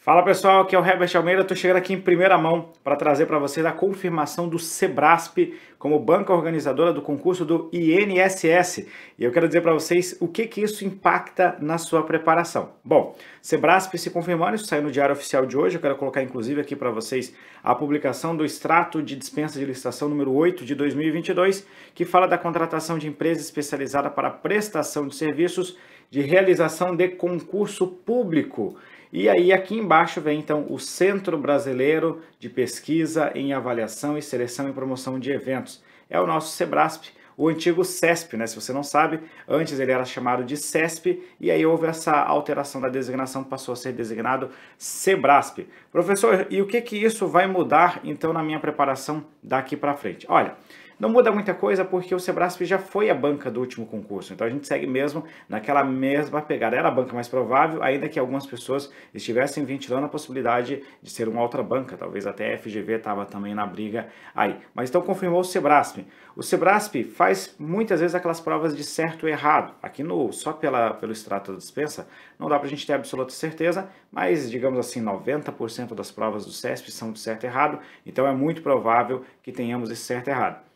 Fala pessoal, aqui é o Herbert Almeida, estou chegando aqui em primeira mão para trazer para vocês a confirmação do Sebrasp como banca organizadora do concurso do INSS. E eu quero dizer para vocês o que isso impacta na sua preparação. Bom, Sebrasp se confirmando, isso saiu no Diário Oficial de hoje, eu quero colocar inclusive aqui para vocês a publicação do extrato de dispensa de licitação número 8 de 2022, que fala da contratação de empresa especializada para prestação de serviços de realização de concurso público. E aí aqui embaixo vem então o Centro Brasileiro de Pesquisa em Avaliação e Seleção e Promoção de Eventos. É o nosso Sebrasp, o antigo CESP, né? Se você não sabe, antes ele era chamado de CESP e aí houve essa alteração da designação, passou a ser designado Sebrasp. Professor, e o que isso vai mudar então na minha preparação daqui para frente? Olha, não muda muita coisa porque o Sebrasp já foi a banca do último concurso, então a gente segue mesmo naquela mesma pegada. Era a banca mais provável, ainda que algumas pessoas estivessem ventilando a possibilidade de ser uma outra banca, talvez até a FGV estava também na briga aí. Mas então confirmou o Sebrasp. O Sebrasp faz muitas vezes aquelas provas de certo e errado. Aqui só pelo extrato da dispensa não dá para a gente ter absoluta certeza, mas digamos assim, 90% das provas do CESP são de certo e errado, então é muito provável que tenhamos esse certo e errado.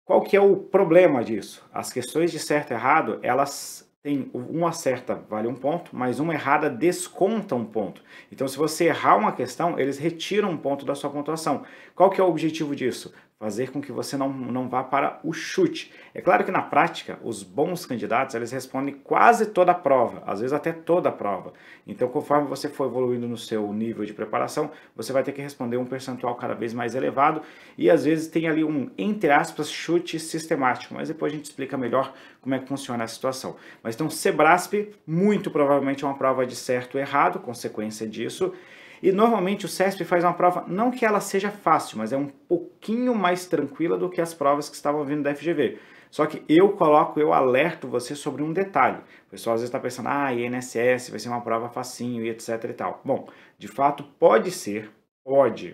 Qual que é o problema disso? As questões de certo e errado, elas têm uma certa vale um ponto, mas uma errada desconta um ponto. Então, se você errar uma questão, eles retiram um ponto da sua pontuação. Qual que é o objetivo disso? Fazer com que você não vá para o chute. É claro que na prática, os bons candidatos, eles respondem quase toda a prova, às vezes até toda a prova. Então, conforme você for evoluindo no seu nível de preparação, você vai ter que responder um percentual cada vez mais elevado e às vezes tem ali um, entre aspas, chute sistemático, mas depois a gente explica melhor como é que funciona a situação. Mas então, Sebrasp, muito provavelmente é uma prova de certo e errado, consequência disso. E normalmente o CESP faz uma prova, não que ela seja fácil, mas é um pouquinho mais tranquila do que as provas que estavam vindo da FGV. Só que eu alerto você sobre um detalhe. O pessoal às vezes está pensando, INSS vai ser uma prova facinho e etc e tal. Bom, de fato pode ser,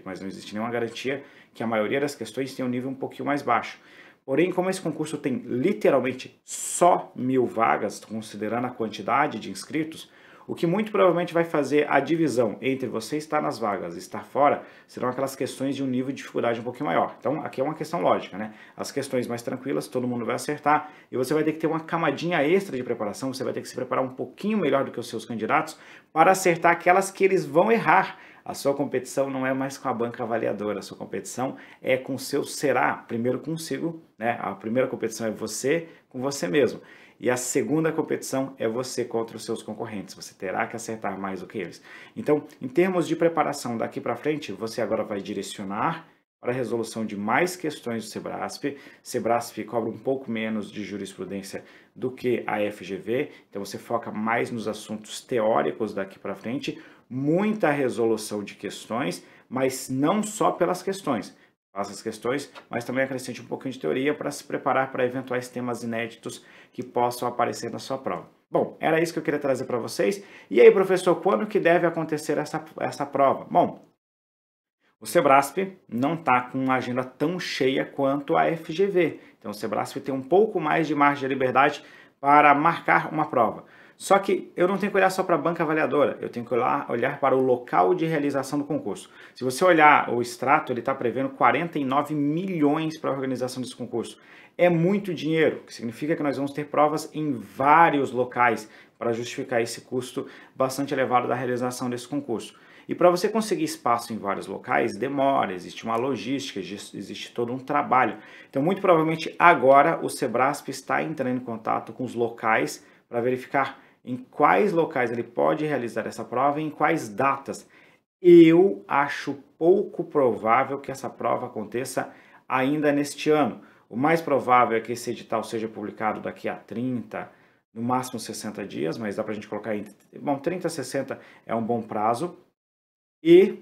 mas não existe nenhuma garantia que a maioria das questões tenha um nível um pouquinho mais baixo. Porém, como esse concurso tem literalmente só 1000 vagas, considerando a quantidade de inscritos, o que muito provavelmente vai fazer a divisão entre você estar nas vagas e estar fora serão aquelas questões de um nível de dificuldade um pouquinho maior. Então, aqui é uma questão lógica, né? As questões mais tranquilas, todo mundo vai acertar e você vai ter que ter uma camadinha extra de preparação, você vai ter que se preparar um pouquinho melhor do que os seus candidatos para acertar aquelas que eles vão errar. A sua competição não é mais com a banca avaliadora, a sua competição é com o seu será, primeiro consigo, né? A primeira competição é você com você mesmo. E a segunda competição é você contra os seus concorrentes. Você terá que acertar mais do que eles. Então, em termos de preparação daqui para frente, você agora vai direcionar para a resolução de mais questões do Sebrasp. Sebrasp cobra um pouco menos de jurisprudência do que a FGV, então você foca mais nos assuntos teóricos daqui para frente, muita resolução de questões, mas não só pelas questões. Faça as questões, mas também acrescente um pouquinho de teoria para se preparar para eventuais temas inéditos que possam aparecer na sua prova. Bom, era isso que eu queria trazer para vocês. E aí, professor, quando que deve acontecer essa prova? Bom, o Sebrasp não está com uma agenda tão cheia quanto a FGV. Então, o Sebrasp tem um pouco mais de margem de liberdade para marcar uma prova. Só que eu não tenho que olhar só para a banca avaliadora, eu tenho que olhar para o local de realização do concurso. Se você olhar o extrato, ele está prevendo 49 milhões para a organização desse concurso. É muito dinheiro, que significa que nós vamos ter provas em vários locais para justificar esse custo bastante elevado da realização desse concurso. E para você conseguir espaço em vários locais, demora, existe uma logística, existe todo um trabalho. Então, muito provavelmente agora o Sebrasp está entrando em contato com os locais para verificar em quais locais ele pode realizar essa prova e em quais datas. Eu acho pouco provável que essa prova aconteça ainda neste ano. O mais provável é que esse edital seja publicado daqui a 30, no máximo 60 dias, mas dá para a gente colocar entre... Bom, 30 a 60 é um bom prazo. E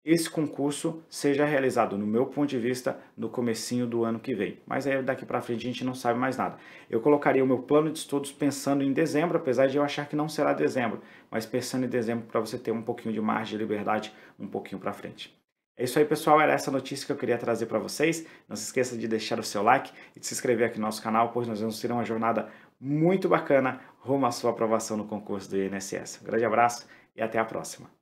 esse concurso seja realizado, no meu ponto de vista, no comecinho do ano que vem. Mas aí daqui para frente a gente não sabe mais nada. Eu colocaria o meu plano de estudos pensando em dezembro, apesar de eu achar que não será dezembro, mas pensando em dezembro para você ter um pouquinho de margem de liberdade um pouquinho para frente. É isso aí, pessoal. Era essa notícia que eu queria trazer para vocês. Não se esqueça de deixar o seu like e de se inscrever aqui no nosso canal, pois nós vamos ter uma jornada muito bacana rumo à sua aprovação no concurso do INSS. Um grande abraço e até a próxima.